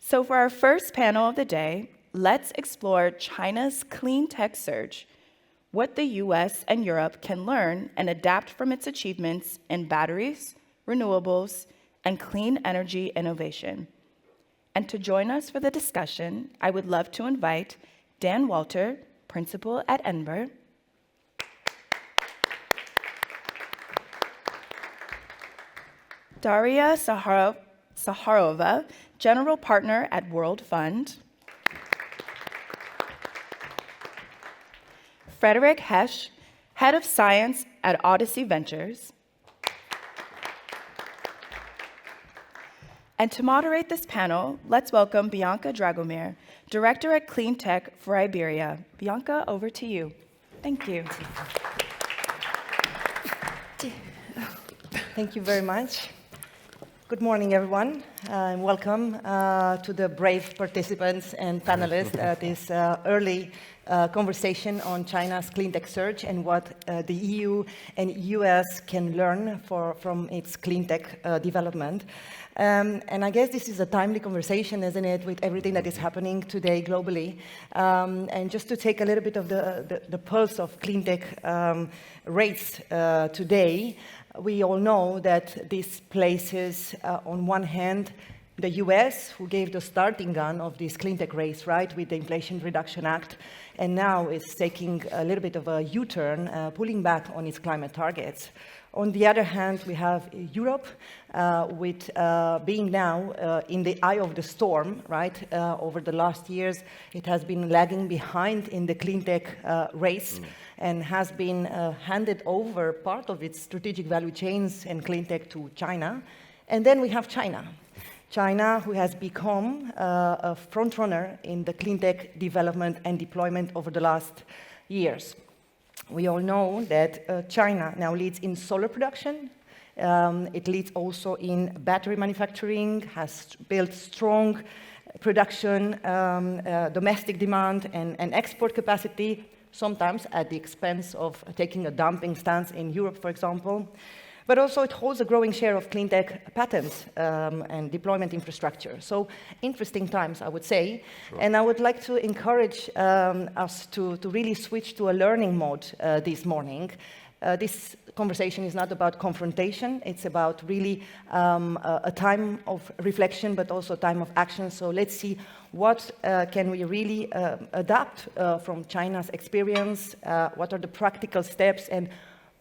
So for our first panel of the day, let's explore China's clean tech surge, what the US and Europe can learn and adapt from its achievements in batteries, renewables, and clean energy innovation. And to join us for the discussion, I would love to invite Daan Walter, principal at Ember, Daria Saharova, general partner at World Fund, Frederik Hetsch, head of science at Audacy Ventures. And to moderate this panel, let's welcome Bianca Dragomir, director at Cleantech for Iberia. Bianca, over to you. Thank you. Thank you very much. Good morning, everyone, and welcome to the brave participants and panelists at this early conversation on China's clean tech surge and what the EU and US can learn from its clean tech development. And I guess this is a timely conversation, isn't it, with everything that is happening today globally. And just to take a little bit of the pulse of clean tech race today, we all know that this places, on one hand, the US, who gave the starting gun of this clean tech race, right, with the Inflation Reduction Act, and now is taking a little bit of a U-turn, pulling back on its climate targets. On the other hand, we have Europe, with being now in the eye of the storm, right? Over the last years, it has been lagging behind in the clean tech race and has been handed over part of its strategic value chains and clean tech to China. And then we have China. China, who has become a frontrunner in the clean tech development and deployment over the last years. We all know that China now leads in solar production. It leads also in battery manufacturing, has built strong production, domestic demand, and export capacity, sometimes at the expense of taking a dumping stance in Europe, for example. But also it holds a growing share of clean tech patents and deployment infrastructure. So interesting times, I would say. Sure. And I would like to encourage us to really switch to a learning mode this morning. This conversation is not about confrontation. It's about really a time of reflection, but also a time of action. So let's see what can we really adapt from China's experience, what are the practical steps, and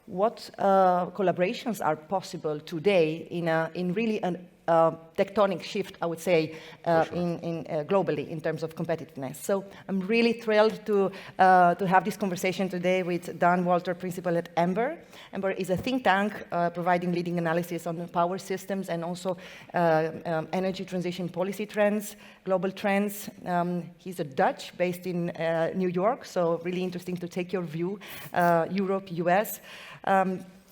what collaborations are possible today in really a tectonic shift, I would say, globally in terms of competitiveness. So I'm really thrilled to have this conversation today with Daan Walter, principal at Ember. Ember is a think tank providing leading analysis on power systems and also energy transition policy trends, global trends. He's a Dutch based in New York, so really interesting to take your view, Europe, US.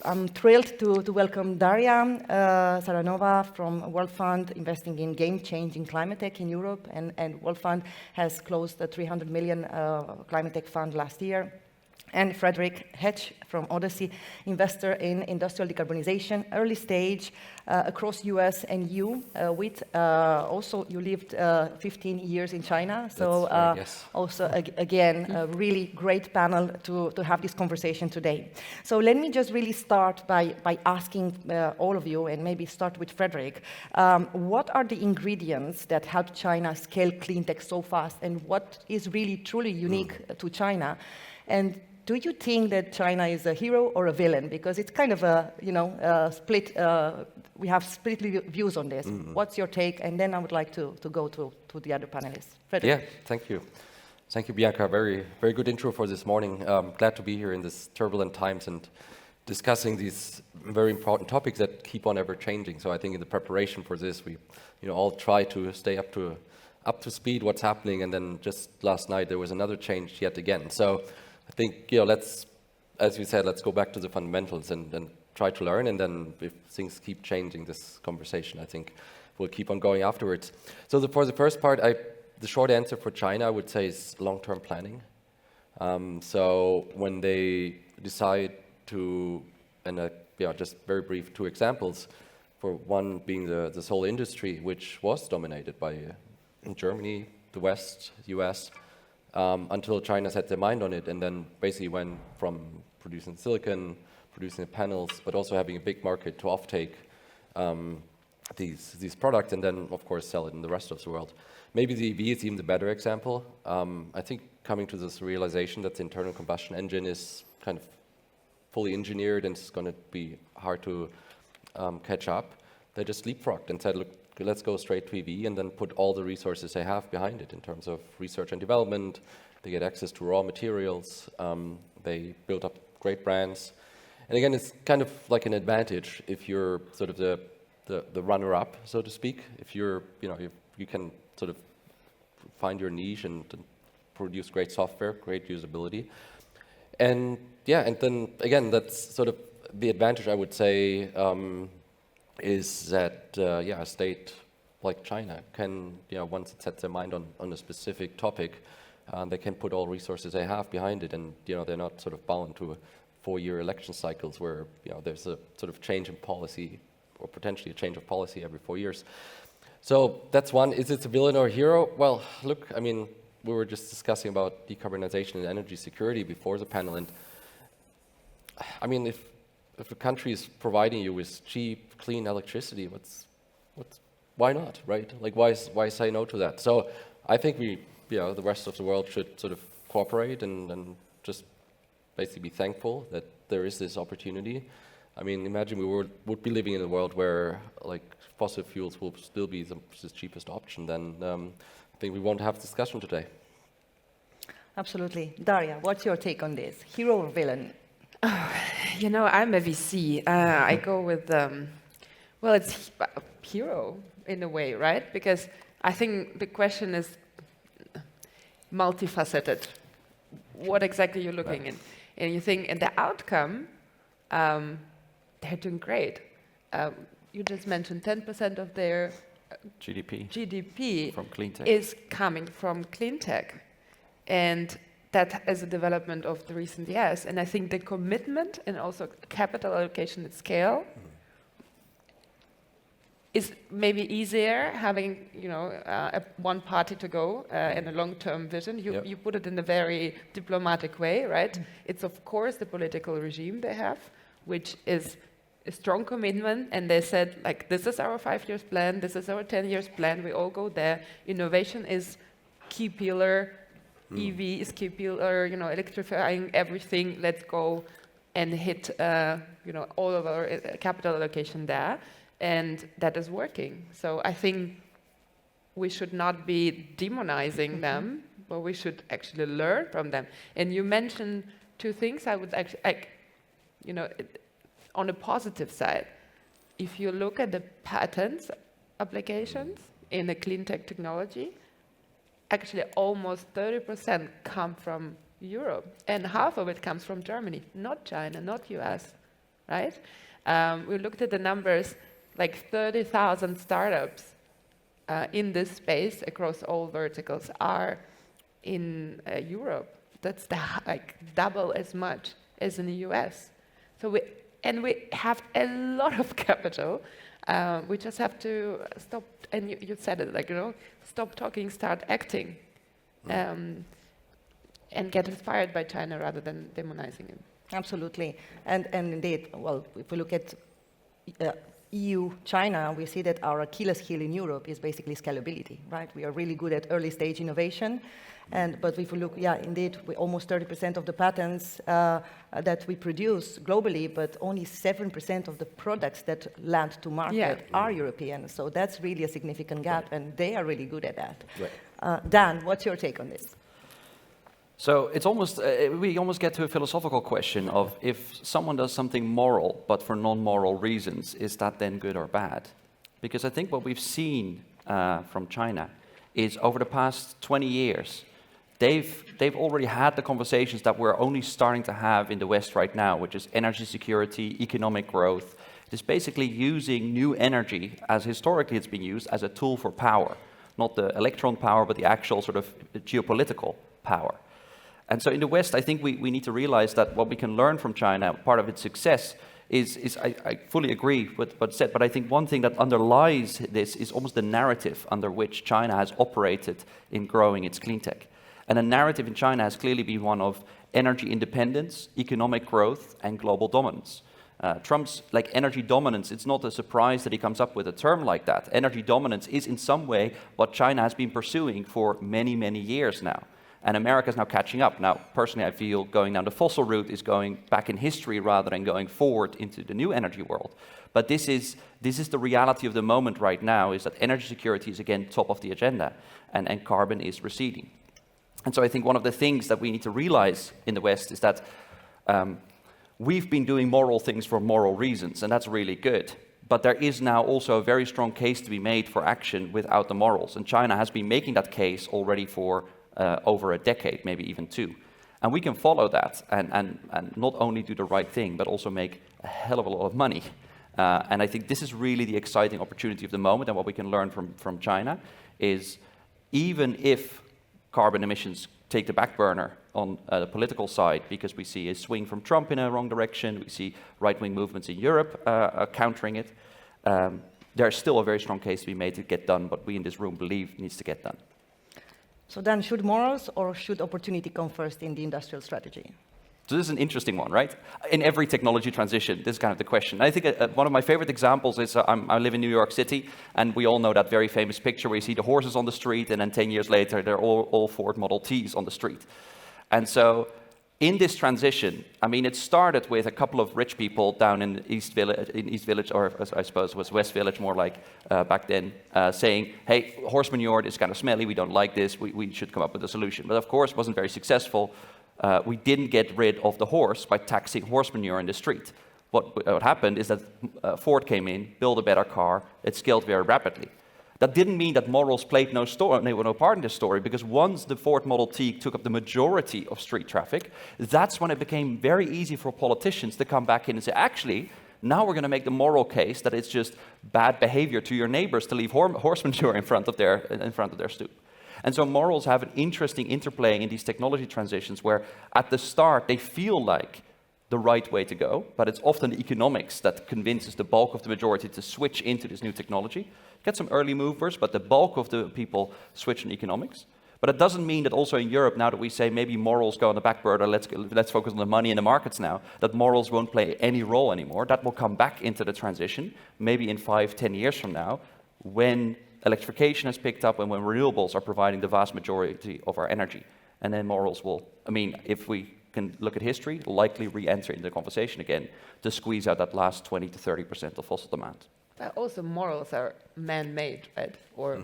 I'm thrilled to welcome Daria Saharova from World Fund, investing in game-changing climate tech in Europe, and World Fund has closed a 300 million climate tech fund last year. And Frederik Hetsch from Audacy, investor in industrial decarbonization, early stage across US and EU. With also, you lived 15 years in China. So right, yes. Also, again, a really great panel to have this conversation today. So let me just really start by asking all of you, and maybe start with Frederik, what are the ingredients that help China scale clean tech so fast, and what is really truly unique to China? And do you think that China is a hero or a villain? Because it's kind of a, split, we have split views on this. What's your take? And then I would like to go to the other panelists. Frederik. Yeah, thank you. Thank you, Bianca. Very, very good intro for this morning. Glad to be here in these turbulent times and discussing these very important topics that keep on ever changing. So I think in the preparation for this, we all try to stay up to speed what's happening. And then just last night, there was another change yet again. So I think, let's, as you said, let's go back to the fundamentals and try to learn. And then if things keep changing, this conversation, I think, will keep on going afterwards. So for the first part, the short answer for China, I would say, is long-term planning. So when they decide to, and just very brief 2 examples, for one being the solar industry, which was dominated by in Germany, the West, US, until China set their mind on it, and then basically went from producing silicon, producing the panels, but also having a big market to offtake these products, and then of course sell it in the rest of the world. Maybe the EV is even the better example. I think coming to this realization that the internal combustion engine is kind of fully engineered and it's going to be hard to catch up, they just leapfrogged and said, look, let's go straight to EV and then put all the resources they have behind it in terms of research and development. They get access to raw materials. They build up great brands. And again, it's kind of like an advantage if you're sort of the runner-up, so to speak. If you're, you can sort of find your niche and produce great software, great usability. And yeah, and then again, that's sort of the advantage I would say is that a state like China can, once it sets their mind on a specific topic, they can put all resources they have behind it, and they're not sort of bound to 4-year election cycles where there's a sort of change in policy or potentially a change of policy every 4 years. So that's one. Is it a villain or a hero? Well, look, I mean, we were just discussing about decarbonization and energy security before the panel, and I mean, if a country is providing you with cheap, clean electricity, why not, right? Like, why say no to that? So I think the rest of the world should sort of cooperate and just basically be thankful that there is this opportunity. I mean, imagine we would be living in a world where like fossil fuels will still be the cheapest option, then I think we won't have this discussion today. Absolutely. Daria, what's your take on this? Hero or villain? I'm a VC. I go with, it's hero in a way, right? Because I think the question is multifaceted. What exactly you're looking in? And you think, and the outcome, they're doing great. You just mentioned 10% of their GDP from Cleantech is coming from Cleantech. And that is a development of the recent years. And I think the commitment and also capital allocation at scale is maybe easier having, one party to go in a long-term vision. You put it in a very diplomatic way, right? It's of course the political regime they have, which is a strong commitment, and they said, like, this is our 5-year plan, this is our 10-year plan, we all go there. Innovation is key pillar, EV is key pillar, electrifying everything, let's go and hit, all of our capital allocation there, and that is working. So I think we should not be demonizing them, but we should actually learn from them. And you mentioned 2 things I would actually, on a positive side, if you look at the patents applications in the Cleantech technology, actually almost 30% come from Europe, and half of it comes from Germany, not China, not US, right? We looked at the numbers, like 30,000 startups in this space across all verticals are in Europe. That's double as much as in the US. So we have a lot of capital. We just have to stop, and you said it, stop talking, start acting, and get inspired by China rather than demonizing it. Absolutely. And indeed, well, if we look at EU-China, we see that our Achilles heel in Europe is basically scalability, right? We are really good at early stage innovation. But if we look, indeed, we almost 30% of the patents that we produce globally, but only 7% of the products that land to market are European. So that's really a significant gap, and they are really good at that. Right. Dan, what's your take on this? So it's almost, we almost get to a philosophical question of if someone does something moral, but for non-moral reasons, is that then good or bad? Because I think what we've seen from China is over the past 20 years, they've already had the conversations that we're only starting to have in the West right now, which is energy security, economic growth. It is basically using new energy, as historically it's been used, as a tool for power. Not the electron power, but the actual sort of geopolitical power. And so in the West, I think we need to realize that what we can learn from China, part of its success, I fully agree with what's said, but I think one thing that underlies this is almost the narrative under which China has operated in growing its clean tech. And the narrative in China has clearly been one of energy independence, economic growth, and global dominance. Trump's energy dominance, it's not a surprise that he comes up with a term like that. Energy dominance is in some way what China has been pursuing for many, many years now. And America is now catching up. Now, personally, I feel going down the fossil route is going back in history rather than going forward into the new energy world. But this is the reality of the moment right now, is that energy security is again top of the agenda, and carbon is receding. And so I think one of the things that we need to realize in the West is that we've been doing moral things for moral reasons, and that's really good. But there is now also a very strong case to be made for action without the morals. And China has been making that case already for over a decade, maybe even 2. And we can follow that and not only do the right thing, but also make a hell of a lot of money. And I think this is really the exciting opportunity of the moment, and what we can learn from China is, even if carbon emissions take the back burner on the political side, because we see a swing from Trump in a wrong direction, we see right-wing movements in Europe countering it, there's still a very strong case to be made to get done what we in this room believe needs to get done. So then, should morals or should opportunity come first in the industrial strategy? So this is an interesting one, right? In every technology transition, this is kind of the question. I think one of my favorite examples is I live in New York City, and we all know that very famous picture where you see the horses on the street, and then 10 years later, they're all Ford Model Ts on the street. And so in this transition, I mean, it started with a couple of rich people down in East Village, or I suppose it was West Village more like back then, saying, hey, horse manure is kind of smelly, we don't like this, we should come up with a solution. But of course, it wasn't very successful. We didn't get rid of the horse by taxing horse manure in the street. What happened is that Ford came in, built a better car, it scaled very rapidly. That didn't mean that morals played no part in this story, because once the Ford Model T took up the majority of street traffic, that's when it became very easy for politicians to come back in and say, actually, now we're going to make the moral case that it's just bad behavior to your neighbors to leave horse manure in front of their stoop. And so morals have an interesting interplay in these technology transitions where at the start they feel like the right way to go, but it's often the economics that convinces the bulk of the majority to switch into this new technology. Get some early movers, but the bulk of the people switch in economics. But it doesn't mean that also in Europe, now that we say maybe morals go on the back burner, let's focus on the money in the markets now, that morals won't play any role anymore. That will come back into the transition, maybe in 5-10 years from now, when electrification has picked up and when renewables are providing the vast majority of our energy. And then morals will, I mean, if we can look at history, likely re-enter in the conversation again to squeeze out that last 20 to 30% of fossil demand. Also, morals are man-made, right? Or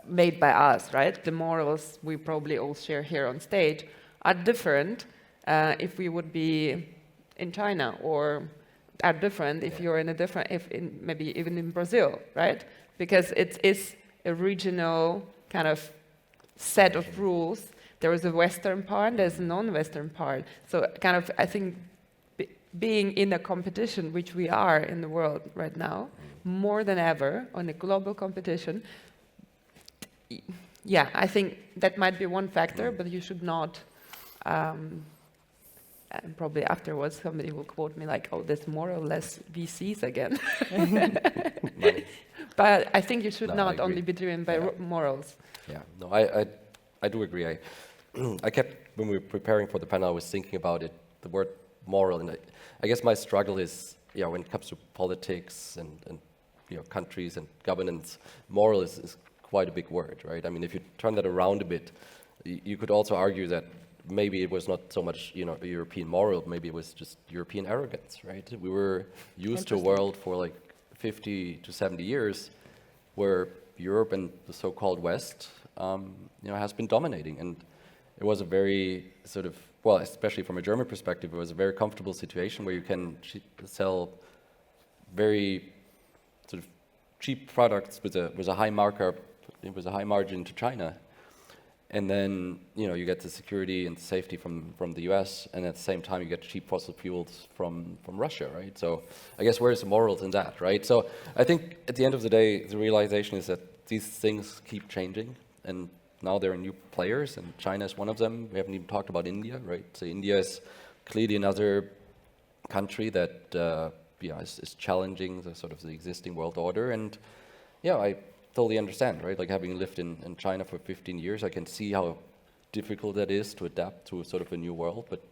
made by us, right? The morals we probably all share here on stage are different if we would be in China, or are different if you're in a different, maybe even in Brazil, right? Because it is a regional kind of set of rules. There is a Western part, there's a non-Western part. So kind of, I think, being in a competition, which we are in the world right now, more than ever, on a global competition, yeah, I think that might be one factor, but you should not, and probably afterwards somebody will quote me like, oh, there's more or less VCs again. But I think you should not only be driven by morals. Yeah, no, I do agree. I kept, when we were preparing for the panel, I was thinking about it, the word moral, and I guess my struggle is, when it comes to politics and countries and governance, moral is quite a big word, right? I mean, if you turn that around a bit, you could also argue that maybe it was not so much, a European moral, maybe it was just European arrogance, right? We were used to a world for like 50 to 70 years where Europe and the so-called West, has been dominating, and it was a very sort of, well, especially from a German perspective, it was a very comfortable situation where you can sell very sort of cheap products with a high markup, it was a high margin to China. And then, you get the security and safety from the US, and at the same time you get cheap fossil fuels from Russia, right? So I guess where's the morals in that, right? So I think at the end of the day, the realization is that these things keep changing, and now there are new players, and China is one of them. We haven't even talked about India, right? So India is clearly another country that is challenging the sort of the existing world order. And yeah, I totally understand, right? Like having lived in China for 15 years, I can see how difficult that is to adapt to sort of a new world. But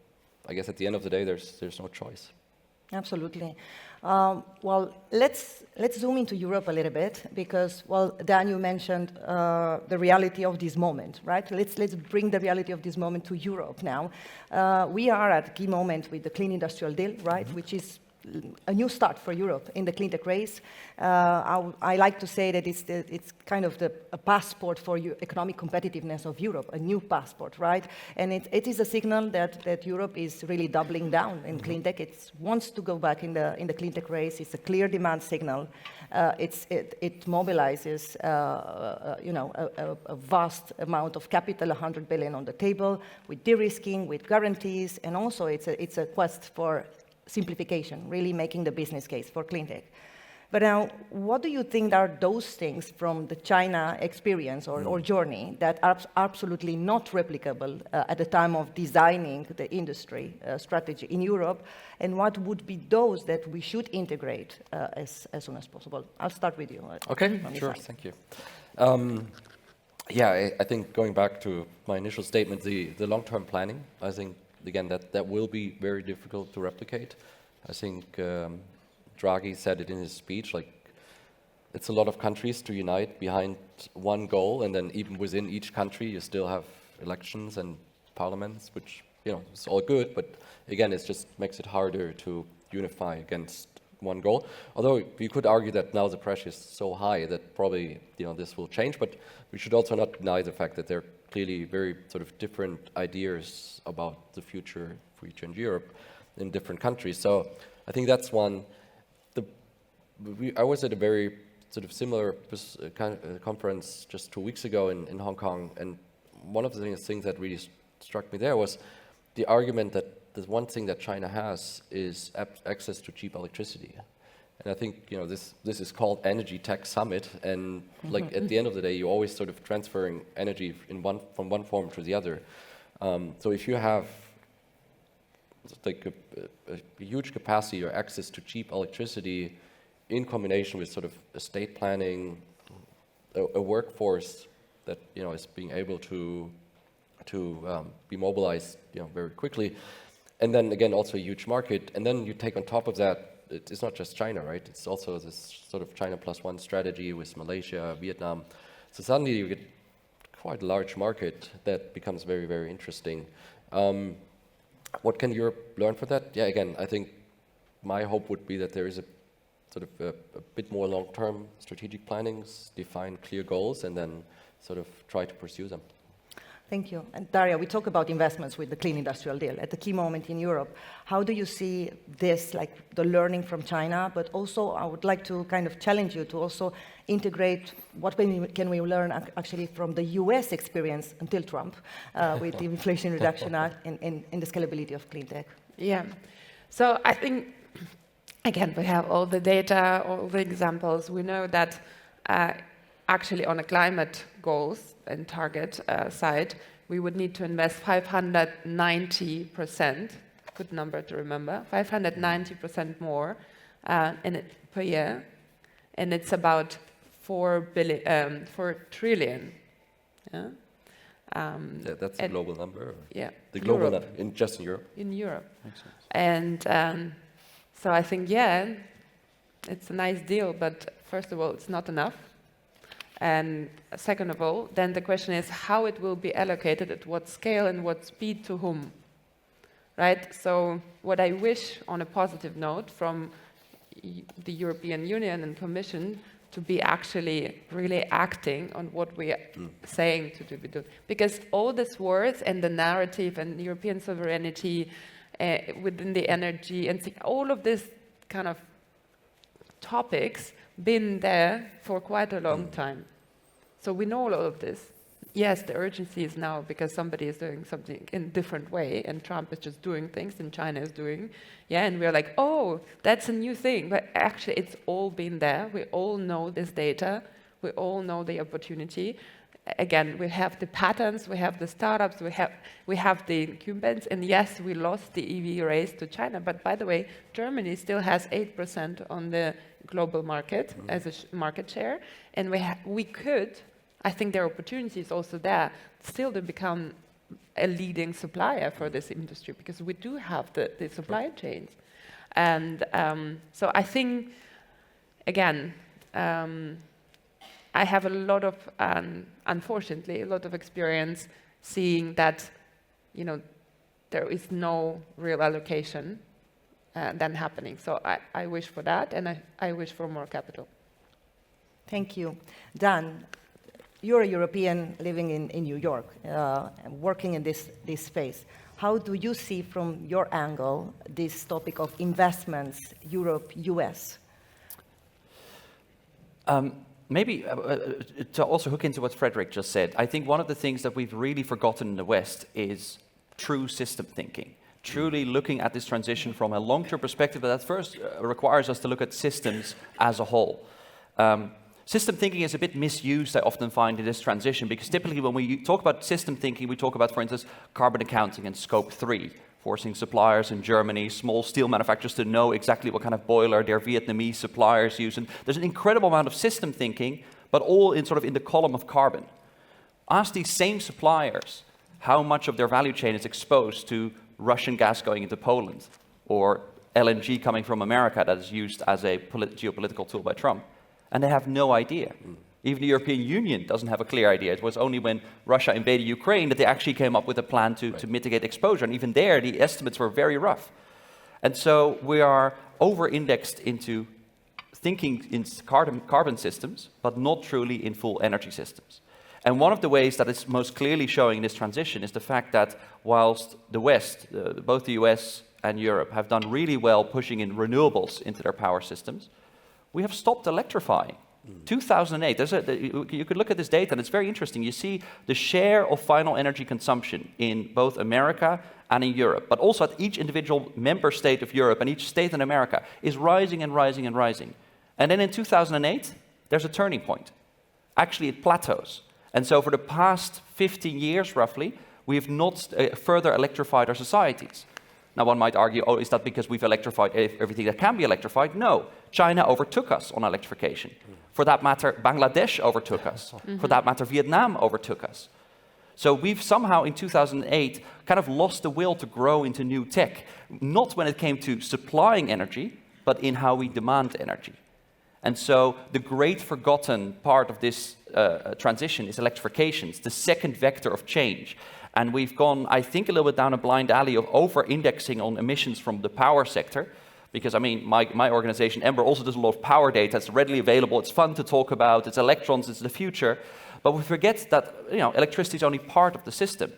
I guess at the end of the day, there's no choice. Absolutely. Well, let's zoom into Europe a little bit because, well, Dan, you mentioned the reality of this moment, right? Let's bring the reality of this moment to Europe now. We are at a key moment with the Clean Industrial Deal, right? Which is a new start for Europe in the cleantech race. I like to say that it's kind of a passport for economic competitiveness of Europe, a new passport, right? And it is a signal that Europe is really doubling down in cleantech. It wants to go back in the cleantech race. It's a clear demand signal. It mobilizes, a vast amount of capital, 100 billion on the table, with de-risking, with guarantees, and also it's a quest for simplification, really making the business case for cleantech. But now, what do you think are those things from the China experience or journey that are absolutely not replicable at the time of designing the industry strategy in Europe? And what would be those that we should integrate as soon as possible? I'll start with you. Okay, sure, thank you. I think going back to my initial statement, the long-term planning, I think, again, that will be very difficult to replicate. I think Draghi said it in his speech, like, it's a lot of countries to unite behind one goal, and then even within each country, you still have elections and parliaments, which, it's all good, but again, it just makes it harder to unify against one goal. Although you could argue that now the pressure is so high that probably, this will change, but we should also not deny the fact that there are clearly very sort of different ideas about the future for each in Europe in different countries. So I think that's one. I was at a very sort of similar conference just 2 weeks ago in Hong Kong, and one of the things that really struck me there was the argument that the one thing that China has is access to cheap electricity. And I think, this is called Energy Tech Summit, and like at the end of the day, you're always sort of transferring energy from one form to the other. So if you have like a huge capacity or access to cheap electricity in combination with sort of estate planning, a workforce that is being able to be mobilized very quickly, and then again also a huge market, and then you take on top of that. It's not just China, right? It's also this sort of China plus one strategy with Malaysia, Vietnam. So suddenly you get quite a large market that becomes very, very interesting. What can Europe learn from that? Yeah, again, I think my hope would be that there is a sort of a bit more long-term strategic plannings, define clear goals, and then sort of try to pursue them. Thank you. And Daria, we talk about investments with the Clean Industrial Deal at the key moment in Europe. How do you see this, like the learning from China, but also I would like to kind of challenge you to also integrate what can we learn actually from the US experience until Trump with the Inflation Reduction Act and the scalability of cleantech? Yeah. So I think, again, we have all the data, all the examples. We know that actually on a climate goals and target side, we would need to invest 590%, good number to remember, 590% more per year, and it's about 4 trillion. Yeah? That's a global number? Yeah. The global number, just in Europe? In Europe. Makes sense. And so I think, it's a nice deal, but first of all, it's not enough. And second of all, then the question is how it will be allocated, at what scale and what speed to whom, right? So what I wish, on a positive note, from the European Union and Commission to be actually really acting on what we are saying to do. Because all these words and the narrative and European sovereignty within the energy and all of this kind of topics been there for quite a long time. So we know all of this. Yes, the urgency is now because somebody is doing something in a different way and Trump is just doing things and China is doing. Yeah, and we're like, oh, that's a new thing. But actually, it's all been there. We all know this data. We all know the opportunity. again, we have the patents, we have the startups, we have the incumbents, and yes, we lost the EV race to China, but by the way, Germany still has 8% on the global market as a market share, and we could, I think there are opportunities also there, still to become a leading supplier for this industry, because we do have the supply chains. And so I think, again, I have a lot of, unfortunately, a lot of experience seeing that, there is no real allocation then happening. So I wish for that, and I wish for more capital. Thank you. Daan, you're a European living in New York, working in this space. How do you see from your angle this topic of investments, Europe, US? Maybe to also hook into what Frederik just said, I think one of the things that we've really forgotten in the West is true system thinking. Truly looking at this transition from a long-term perspective, but that first requires us to look at systems as a whole. System thinking is a bit misused, I often find, in this transition, because typically when we talk about system thinking, we talk about, for instance, carbon accounting and scope 3, forcing suppliers in Germany, small steel manufacturers to know exactly what kind of boiler their Vietnamese suppliers use. And there's an incredible amount of system thinking, but all in the column of carbon. Ask these same suppliers how much of their value chain is exposed to Russian gas going into Poland, or LNG coming from America that is used as a geopolitical tool by Trump. And they have no idea. Even the European Union doesn't have a clear idea. It was only when Russia invaded Ukraine that they actually came up with a plan to mitigate exposure. And even there, the estimates were very rough. And so we are over-indexed into thinking in carbon systems, but not truly in full energy systems. And one of the ways that is most clearly showing in this transition is the fact that whilst the West, both the US and Europe, have done really well pushing in renewables into their power systems, we have stopped electrifying. 2008, you could look at this data and it's very interesting. You see the share of final energy consumption in both America and in Europe, but also at each individual member state of Europe and each state in America is rising and rising and rising. And then in 2008, there's a turning point. Actually, it plateaus. And so for the past 15 years, roughly, we have not further electrified our societies. Now, one might argue, oh, is that because we've electrified everything that can be electrified? No. China overtook us on electrification. For that matter, Bangladesh overtook us. For that matter, Vietnam overtook us. So we've somehow, in 2008, kind of lost the will to grow into new tech, not when it came to supplying energy, but in how we demand energy. And so the great forgotten part of this transition is electrification. It's the second vector of change. And we've gone, I think, a little bit down a blind alley of over-indexing on emissions from the power sector. Because, I mean, my organization, Ember, also does a lot of power data. It's readily available. It's fun to talk about. It's electrons. It's the future. But we forget that, electricity is only part of the system.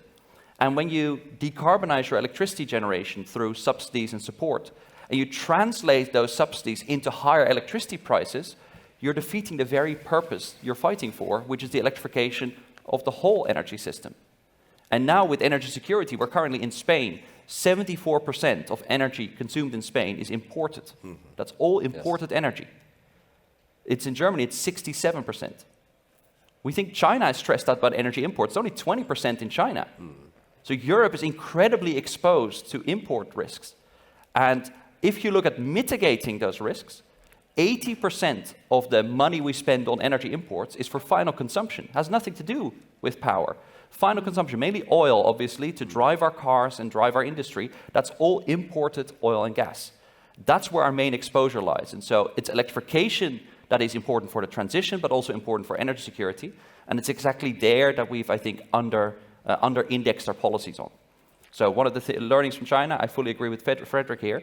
And when you decarbonize your electricity generation through subsidies and support, and you translate those subsidies into higher electricity prices, you're defeating the very purpose you're fighting for, which is the electrification of the whole energy system. And now with energy security, we're currently in Spain, 74% of energy consumed in Spain is imported. That's all imported energy. It's in Germany, it's 67%. We think China is stressed out about energy imports. It's only 20% in China. So Europe is incredibly exposed to import risks. And if you look at mitigating those risks, 80% of the money we spend on energy imports is for final consumption. It has nothing to do with power. Final consumption, mainly oil, obviously, to drive our cars and drive our industry. That's all imported oil and gas. That's where our main exposure lies. And so it's electrification that is important for the transition, but also important for energy security. And it's exactly there that we've, I think, under-indexed our policies on. So one of the learnings from China, I fully agree with Frederik here,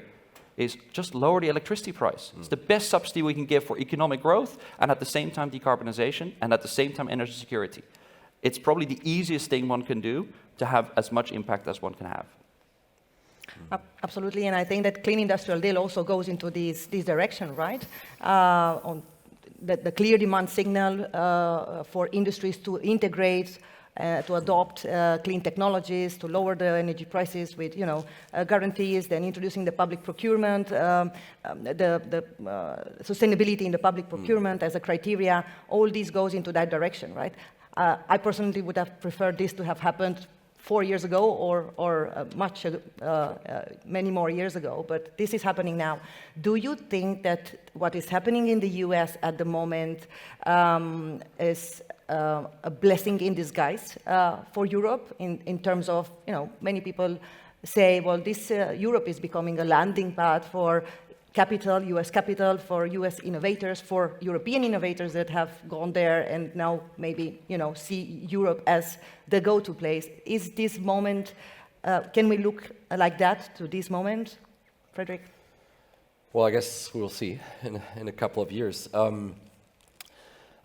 is just lower the electricity price. It's the best subsidy we can give for economic growth, and at the same time decarbonization, and at the same time energy security. It's probably the easiest thing one can do to have as much impact as one can have. Absolutely, and I think that Clean Industrial Deal also goes into this direction, right? On the clear demand signal for industries to integrate, to adopt clean technologies, to lower the energy prices with, guarantees, then introducing the public procurement, the sustainability in the public procurement as a criteria. All this goes into that direction, right? I personally would have preferred this to have happened 4 years ago or many more years ago, but this is happening now. Do you think that what is happening in the US at the moment is a blessing in disguise for Europe in terms of, many people say, well, this Europe is becoming a landing pad for capital, US capital, for US innovators, for European innovators that have gone there and now maybe, see Europe as the go-to place. Is this moment, can we look like that to this moment, Frederik? Well, I guess we'll see in a couple of years. I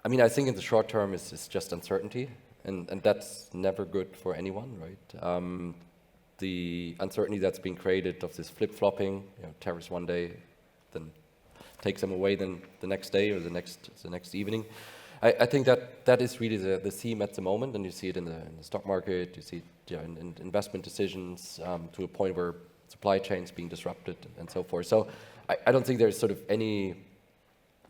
mean, I think in the short term it's just uncertainty, and that's never good for anyone, right? The uncertainty that's been created of this flip-flopping, tariffs one day, then takes them away then the next day or the next evening. I think that is really the theme at the moment, and you see it in the stock market, you see it in investment decisions to a point where supply chains being disrupted and so forth. So I don't think there's sort of any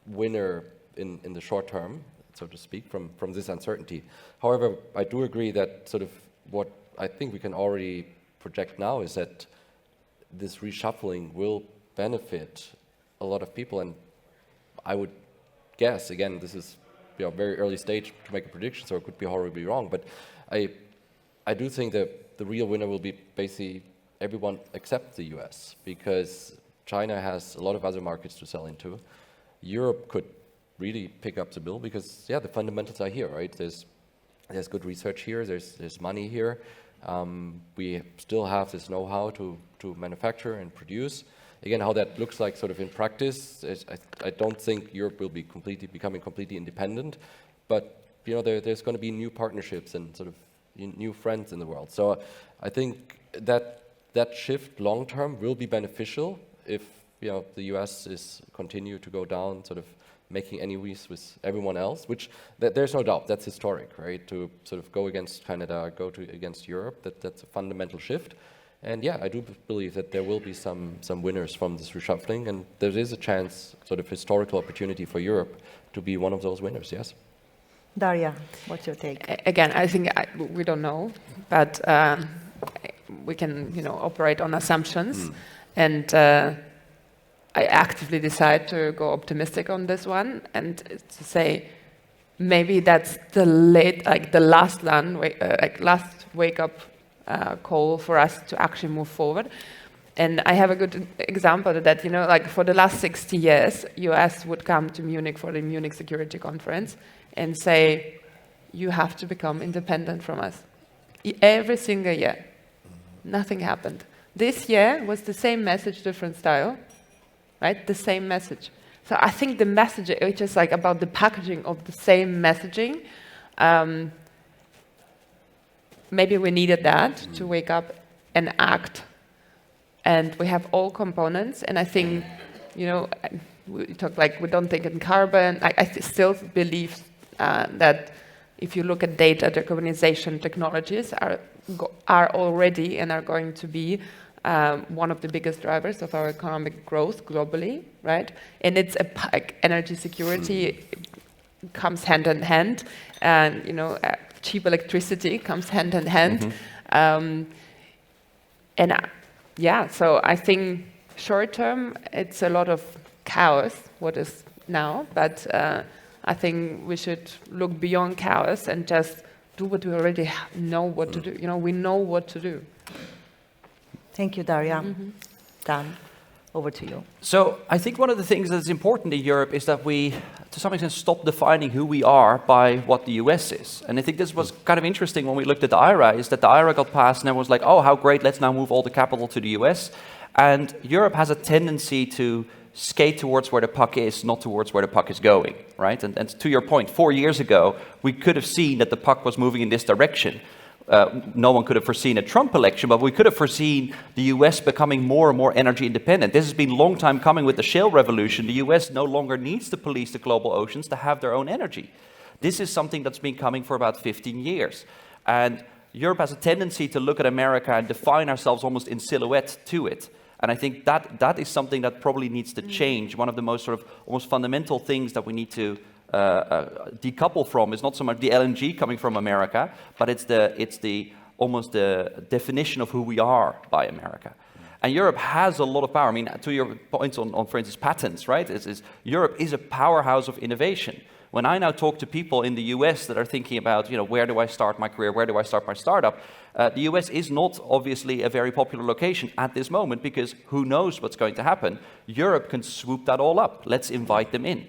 winner in the short term, so to speak, from this uncertainty. However, I do agree that sort of what I think we can already project now is that this reshuffling will benefit a lot of people, and I would guess, again, this is very early stage to make a prediction, so it could be horribly wrong, but I do think that the real winner will be basically everyone except the US, because China has a lot of other markets to sell into. Europe could really pick up the bill because, the fundamentals are here, right? There's good research here, there's money here. We still have this know-how to manufacture and produce. Again, how that looks like sort of in practice, I don't think Europe will be becoming completely independent, but there's going to be new partnerships and sort of new friends in the world. So I think that shift long term will be beneficial if the US is continue to go down, sort of making enemies with everyone else, which there's no doubt that's historic, right? To sort of go against Canada, against Europe, that's a fundamental shift. And I do believe that there will be some winners from this reshuffling, and there is a chance, sort of historical opportunity for Europe to be one of those winners, yes. Daria, what's your take? Again, I think we don't know, but we can, operate on assumptions, and I actively decide to go optimistic on this one and to say maybe that's the last wake up call for us to actually move forward. And I have a good example of that, for the last 60 years, US would come to Munich for the Munich Security Conference and say, you have to become independent from us. Every single year. Nothing happened. This year was the same message, different style, right? The same message. So I think the message, which is about the packaging of the same messaging, maybe we needed that to wake up and act. And we have all components. And I think, we talk we don't think in carbon. I still believe that if you look at data, decarbonization technologies are already and are going to be one of the biggest drivers of our economic growth globally, right? And it's energy security comes hand in hand, and cheap electricity comes hand in hand. So I think short term it's a lot of chaos, what is now, but I think we should look beyond chaos and just do what we already know what to do. We know what to do. Thank you, Daria. Daan, over to you. So I think one of the things that's important in Europe is that we, to some extent, stop defining who we are by what the US is. And I think this was kind of interesting when we looked at the IRA, is that the IRA got passed and everyone was like, oh, how great, let's now move all the capital to the US. And Europe has a tendency to skate towards where the puck is, not towards where the puck is going, right? And to your point, 4 years ago, we could have seen that the puck was moving in this direction. No one could have foreseen a Trump election, but we could have foreseen the US becoming more and more energy independent. This has been a long time coming with the shale revolution. The US no longer needs to police the global oceans to have their own energy. This is something that's been coming for about 15 years. And Europe has a tendency to look at America and define ourselves almost in silhouette to it. And I think that is something that probably needs to change. One of the most sort of almost fundamental things that we need to decouple from is not so much the LNG coming from America, but it's almost the definition of who we are by America. And Europe has a lot of power. I mean, to your points on for instance, patents, right? Europe is a powerhouse of innovation. When I now talk to people in the US that are thinking about, where do I start my career, where do I start my startup, the US is not obviously a very popular location at this moment because who knows what's going to happen. Europe can swoop that all up. Let's invite them in.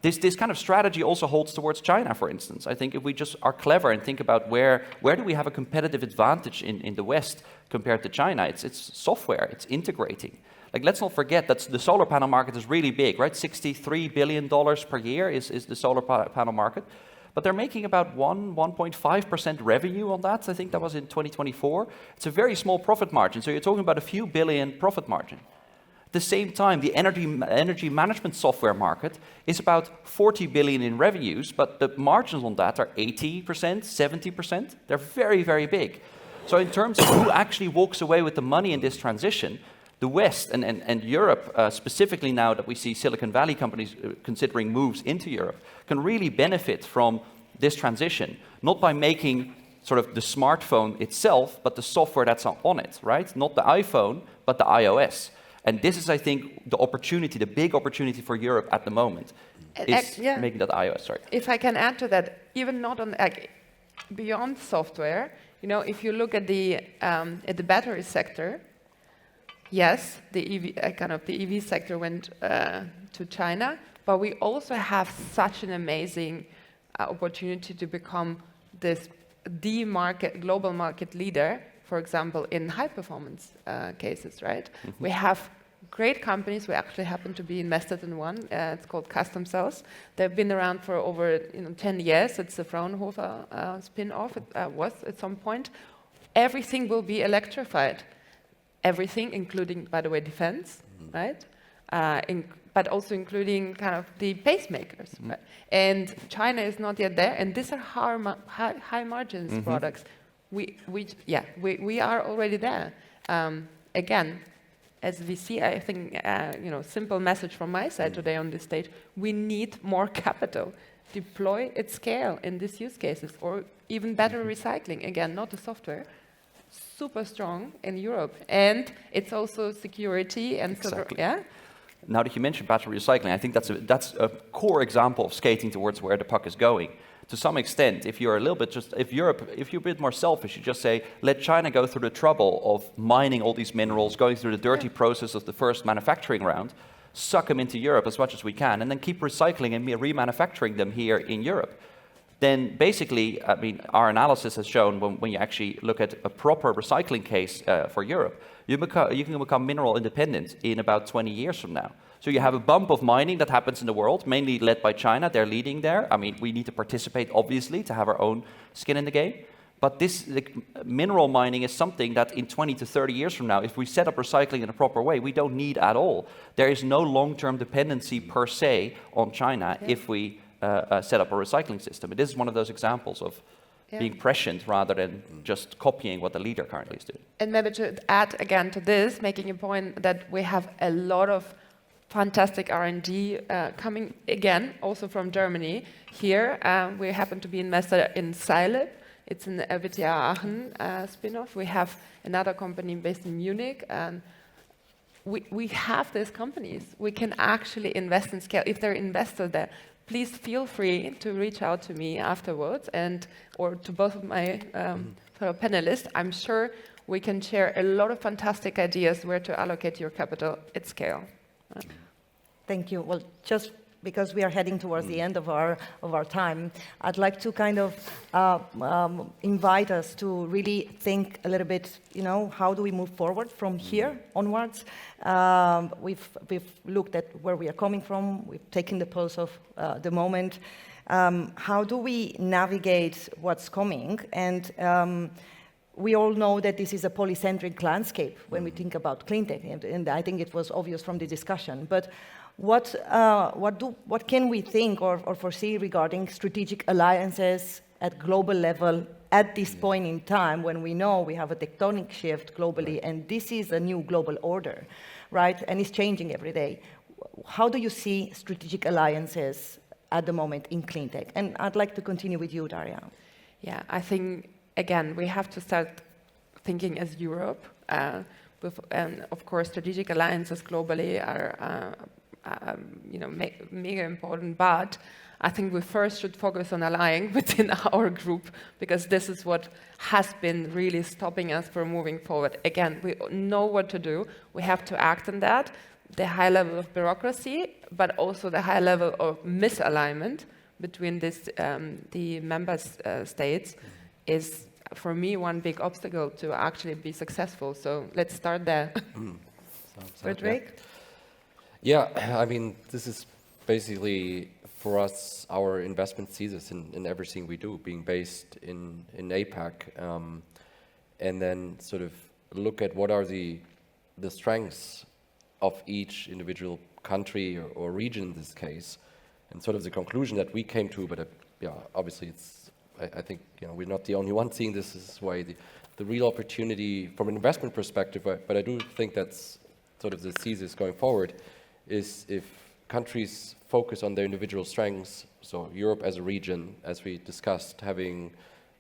This kind of strategy also holds towards China, for instance. I think if we just are clever and think about where do we have a competitive advantage in the West compared to China, it's software, it's integrating. Like, let's not forget that the solar panel market is really big, right? $63 billion per year is the solar panel market. But they're making about 1.5% revenue on that. I think that was in 2024. It's a very small profit margin. So you're talking about a few billion profit margin. At the same time, the energy management software market is about 40 billion in revenues, but the margins on that are 80%, 70%. They're very, very big. So in terms of who actually walks away with the money in this transition, the West and Europe, specifically now that we see Silicon Valley companies considering moves into Europe, can really benefit from this transition, not by making sort of the smartphone itself, but the software that's on it, right? Not the iPhone, but the iOS. And this is, I think, the opportunity, the big opportunity for Europe at the moment, is making that iOS, sorry. If I can add to that, even not on, beyond software, if you look at the battery sector, yes, the EV sector went to China, but we also have such an amazing opportunity to become the global market leader, for example, in high performance cases, right? Mm-hmm. We have great companies. We actually happen to be invested in one. It's called Custom Cells. They've been around for over 10 years. It's a Fraunhofer spin-off. It was at some point. Everything will be electrified. Everything, including, by the way, defense, right? But also including kind of the pacemakers. Right? And China is not yet there, and these are high margins products. We are already there. Again, as we see, I think, simple message from my side today on this stage, we need more capital. Deploy at scale in these use cases, or even better recycling. Again, not the software. Super strong in Europe, and it's also security and exactly. Yeah. Now that you mentioned battery recycling, I think that's a core example of skating towards where the puck is going. To some extent, if you're you're a bit more selfish, you just say, let China go through the trouble of mining all these minerals, going through the dirty process of the first manufacturing round, suck them into Europe as much as we can, and then keep recycling and remanufacturing them here in Europe. Then basically, I mean, our analysis has shown when you actually look at a proper recycling case for Europe, you can become mineral independent in about 20 years from now. So you have a bump of mining that happens in the world, mainly led by China. They're leading there. I mean, we need to participate, obviously, to have our own skin in the game. But mineral mining is something that in 20 to 30 years from now, if we set up recycling in a proper way, we don't need at all. There is no long-term dependency per se on China if we set up a recycling system. It is one of those examples of being prescient rather than just copying what the leader currently is doing. And maybe to add again to this, making a point that we have a lot of fantastic R&D coming, again, also from Germany. Here, we happen to be invested in Scilab. It's an RWTH Aachen spin-off. We have another company based in Munich. We have these companies. We can actually invest in scale. If there are investors there, please feel free to reach out to me afterwards, or to both of my fellow panelists. I'm sure we can share a lot of fantastic ideas where to allocate your capital at scale. Thank you. Well, just because we are heading towards the end of our time, I'd like to kind of invite us to really think a little bit, how do we move forward from here onwards? We've looked at where we are coming from. We've taken the pulse of the moment. How do we navigate what's coming? And we all know that this is a polycentric landscape when we think about Cleantech, and I think it was obvious from the discussion. But what can we think or foresee regarding strategic alliances at global level at this point in time when we know we have a tectonic shift globally, and this is a new global order, right? And it's changing every day. How do you see strategic alliances at the moment in clean tech? And I'd like to continue with you, Daria. Yeah, I think, again, we have to start thinking as Europe. And of course, strategic alliances globally are mega important, but I think we first should focus on allying within our group, because this is what has been really stopping us from moving forward. Again, we know what to do. We have to act on that. The high level of bureaucracy, but also the high level of misalignment between the member states is, for me, one big obstacle to actually be successful. So let's start there. Frederik? Yeah, I mean, this is basically, for us, our investment thesis in everything we do, being based in APAC, and then sort of look at what are the strengths of each individual country or region in this case, and sort of the conclusion that we came to, but yeah, obviously it's, I think, we're not the only one seeing this way. The real opportunity from an investment perspective, but I do think that's sort of the thesis going forward, is if countries focus on their individual strengths, so Europe as a region, as we discussed, having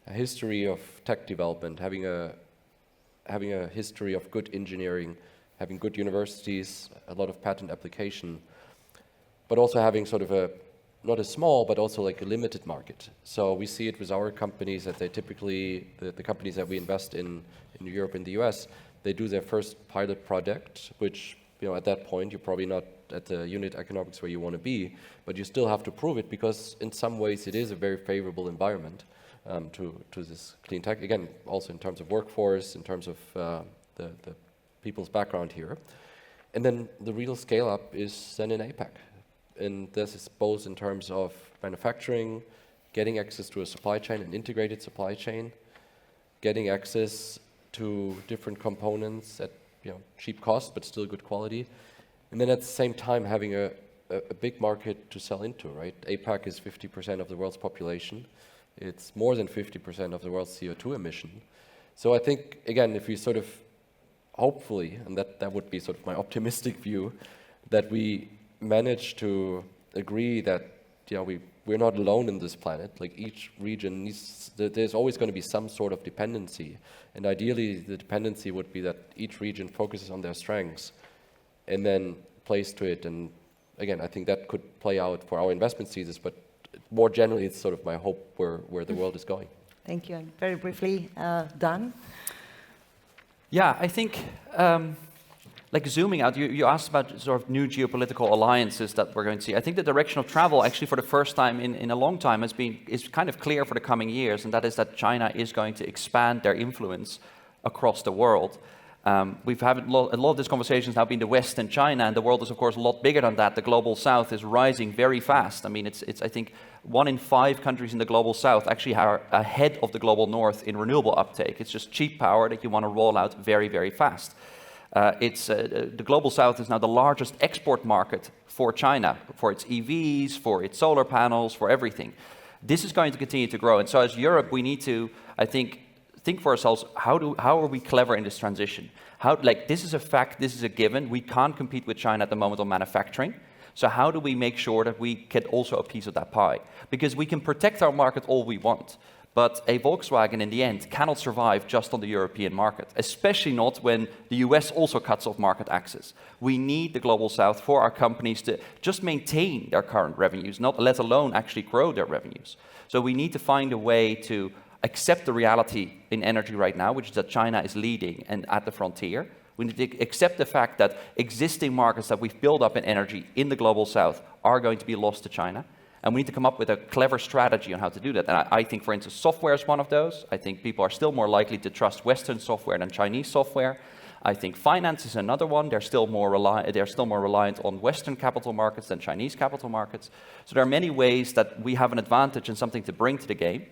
a history of tech development, having a history of good engineering, having good universities, a lot of patent application, but also having sort of not a small, but also like a limited market. So we see it with our companies that they typically, the companies that we invest in Europe and the US, they do their first pilot project, which, at that point, you're probably not at the unit economics where you want to be, but you still have to prove it, because in some ways it is a very favorable environment to this clean tech. Again, also in terms of workforce, in terms of the people's background here. And then the real scale up is then in APAC. And this is both in terms of manufacturing, getting access to a supply chain, an integrated supply chain, getting access to different components at cheap cost, but still good quality. And then at the same time, having a big market to sell into, right? APAC is 50% of the world's population. It's more than 50% of the world's CO2 emission. So I think, again, if we sort of, hopefully, and that would be sort of my optimistic view, that we manage to agree that we're not alone in this planet. Like each region needs, there's always going to be some sort of dependency. And ideally, the dependency would be that each region focuses on their strengths and then plays to it. And again, I think that could play out for our investment thesis, but more generally, it's sort of my hope where the world is going. Thank you. And very briefly, Daan? Yeah, I think, like zooming out, you asked about sort of new geopolitical alliances that we're going to see. I think the direction of travel, actually for the first time in a long time, is kind of clear for the coming years, and that is that China is going to expand their influence across the world. We've had a lot of these conversations now been the West and China, and the world is of course a lot bigger than that. The global South is rising very fast. I mean, it's I think 1 in 5 countries in the global South actually are ahead of the global North in renewable uptake. It's just cheap power that you want to roll out very, very fast. The global South is now the largest export market for China, for its EVs, for its solar panels, for everything. This is going to continue to grow, and so as Europe, we need to, I think for ourselves, how are we clever in this transition? This is a fact, this is a given. We can't compete with China at the moment on manufacturing. So how do we make sure that we get also a piece of that pie? Because we can protect our market all we want, but a Volkswagen in the end cannot survive just on the European market, especially not when the US also cuts off market access. We need the global South for our companies to just maintain their current revenues, not let alone actually grow their revenues. So we need to find a way to accept the reality in energy right now, which is that China is leading and at the frontier. We need to accept the fact that existing markets that we've built up in energy in the global South are going to be lost to China. And we need to come up with a clever strategy on how to do that. And I think, for instance, software is one of those. I think people are still more likely to trust Western software than Chinese software. I think finance is another one. They're still more reliant on Western capital markets than Chinese capital markets. So there are many ways that we have an advantage and something to bring to the game.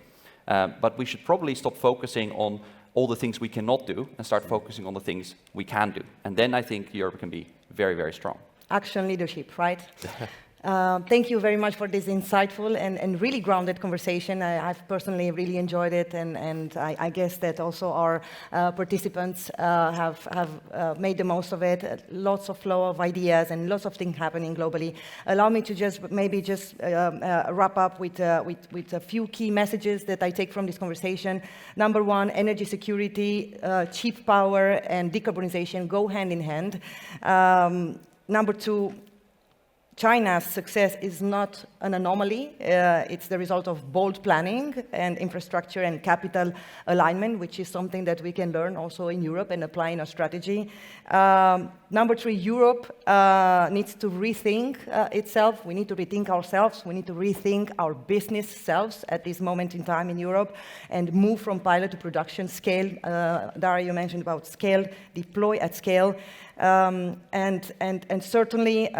But we should probably stop focusing on all the things we cannot do and start focusing on the things we can do. And then I think Europe can be very, very strong. Action leadership, right? Thank you very much for this insightful and really grounded conversation. I've personally really enjoyed it, and I guess that also our participants have made the most of it. Lots of flow of ideas and lots of things happening globally. Allow me to just wrap up with a few key messages that I take from this conversation. Number one, energy security, cheap power, and decarbonization go hand in hand. Number two, China's success is not an anomaly. It's the result of bold planning and infrastructure and capital alignment, which is something that we can learn also in Europe and apply in our strategy. Number three, Europe needs to rethink itself. We need to rethink ourselves. We need to rethink our business selves at this moment in time in Europe and move from pilot to production scale. Daria, you mentioned about scale, deploy at scale. And certainly,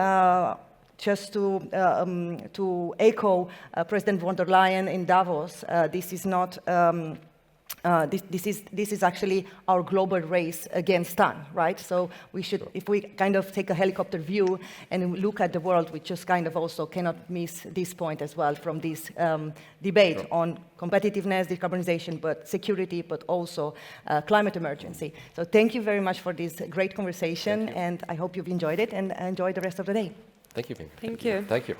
just to echo President von der Leyen in Davos, this is not. This is actually our global race against Daan, right? So we should, if we kind of take a helicopter view and look at the world, we just kind of also cannot miss this point as well from this debate on competitiveness, decarbonization, but security, but also climate emergency. So thank you very much for this great conversation, and I hope you've enjoyed it and enjoy the rest of the day. Thank you, Bianca. Thank you. Thank you.